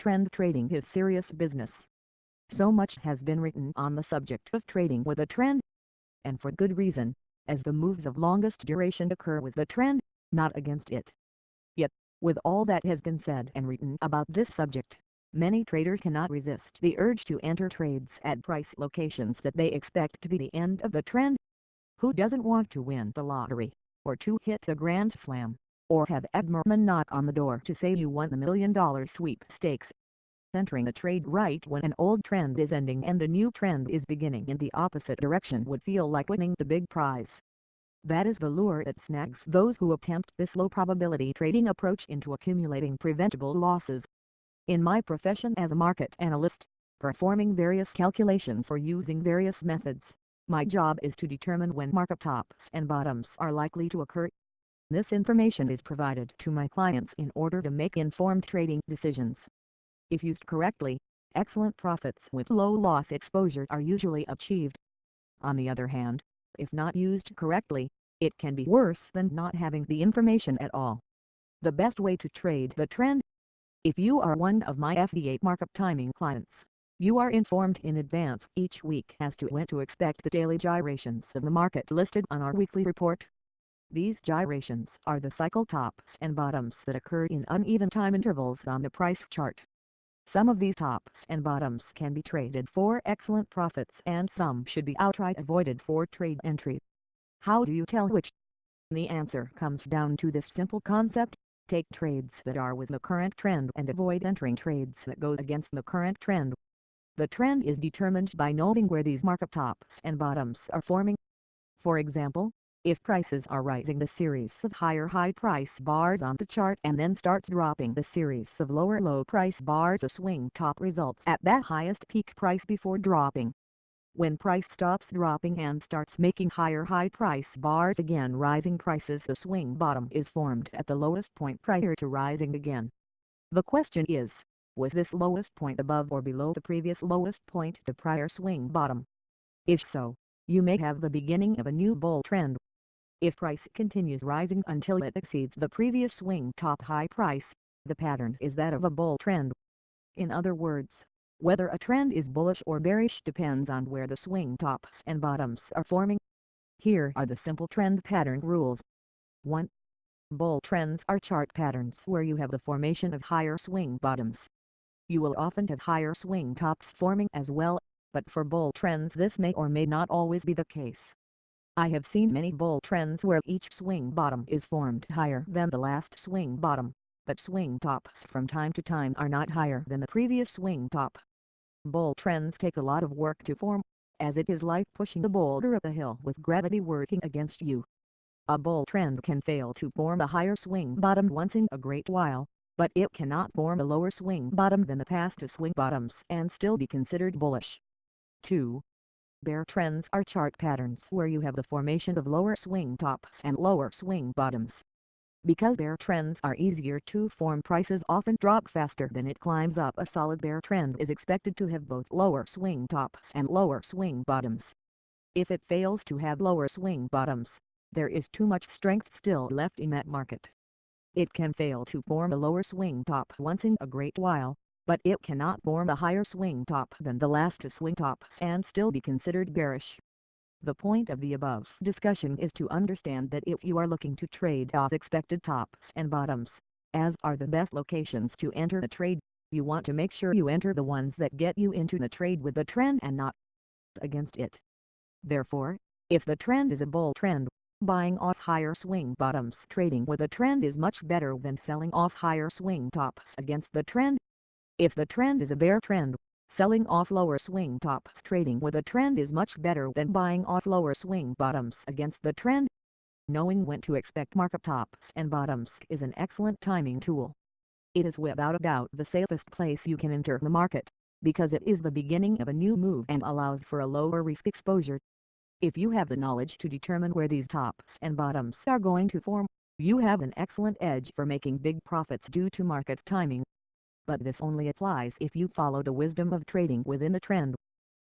trend trading is serious business. So much has been written on the subject of trading with a trend, and for good reason, as the moves of longest duration occur with the trend, not against it. Yet, with all that has been said and written about this subject, many traders cannot resist the urge to enter trades at price locations that they expect to be the end of the trend. Who doesn't want to win the lottery, or to hit a grand slam, or have Ed Merman knock on the door to say you won the $1 million sweepstakes? Entering a trade right when an old trend is ending and a new trend is beginning in the opposite direction would feel like winning the big prize. That is the lure that snags those who attempt this low-probability trading approach into accumulating preventable losses. In my profession as a market analyst, performing various calculations or using various methods, my job is to determine when market tops and bottoms are likely to occur. This information is provided to my clients in order to make informed trading decisions. If used correctly, excellent profits with low loss exposure are usually achieved. On the other hand, if not used correctly, it can be worse than not having the information at all. The best way to trade the trend. If you are one of my FD8 market timing clients, you are informed in advance each week as to when to expect the daily gyrations of the market listed on our weekly report. These gyrations are the cycle tops and bottoms that occur in uneven time intervals on the price chart. Some of these tops and bottoms can be traded for excellent profits and some should be outright avoided for trade entry. How do you tell which? The answer comes down to this simple concept: take trades that are with the current trend and avoid entering trades that go against the current trend. The trend is determined by noting where these market tops and bottoms are forming. For example, if prices are rising the series of higher high price bars on the chart and then starts dropping the series of lower low price bars, a swing top results at that highest peak price before dropping. When price stops dropping and starts making higher high price bars again rising prices, a swing bottom is formed at the lowest point prior to rising again. The question is, was this lowest point above or below the previous lowest point, the prior swing bottom? If so, you may have the beginning of a new bull trend. If price continues rising until it exceeds the previous swing top high price, the pattern is that of a bull trend. In other words, whether a trend is bullish or bearish depends on where the swing tops and bottoms are forming. Here are the simple trend pattern rules. 1. Bull trends are chart patterns where you have the formation of higher swing bottoms. You will often have higher swing tops forming as well, but for bull trends this may or may not always be the case. I have seen many bull trends where each swing bottom is formed higher than the last swing bottom, but swing tops from time to time are not higher than the previous swing top. Bull trends take a lot of work to form, as it is like pushing a boulder up a hill with gravity working against you. A bull trend can fail to form a higher swing bottom once in a great while, but it cannot form a lower swing bottom than the past two swing bottoms and still be considered bullish. 2. Bear trends are chart patterns where you have the formation of lower swing tops and lower swing bottoms. Because bear trends are easier to form, prices often drop faster than it climbs up. A solid bear trend is expected to have both lower swing tops and lower swing bottoms. If it fails to have lower swing bottoms, there is too much strength still left in that market. It can fail to form a lower swing top once in a great while, but it cannot form a higher swing top than the last two swing tops and still be considered bearish. The point of the above discussion is to understand that if you are looking to trade off expected tops and bottoms, as are the best locations to enter a trade, you want to make sure you enter the ones that get you into the trade with the trend and not against it. Therefore, if the trend is a bull trend, buying off higher swing bottoms trading with a trend is much better than selling off higher swing tops against the trend. If the trend is a bear trend, selling off lower swing tops trading with a trend is much better than buying off lower swing bottoms against the trend. Knowing when to expect market tops and bottoms is an excellent timing tool. It is without a doubt the safest place you can enter the market, because it is the beginning of a new move and allows for a lower risk exposure. If you have the knowledge to determine where these tops and bottoms are going to form, you have an excellent edge for making big profits due to market timing. But this only applies if you follow the wisdom of trading within the trend.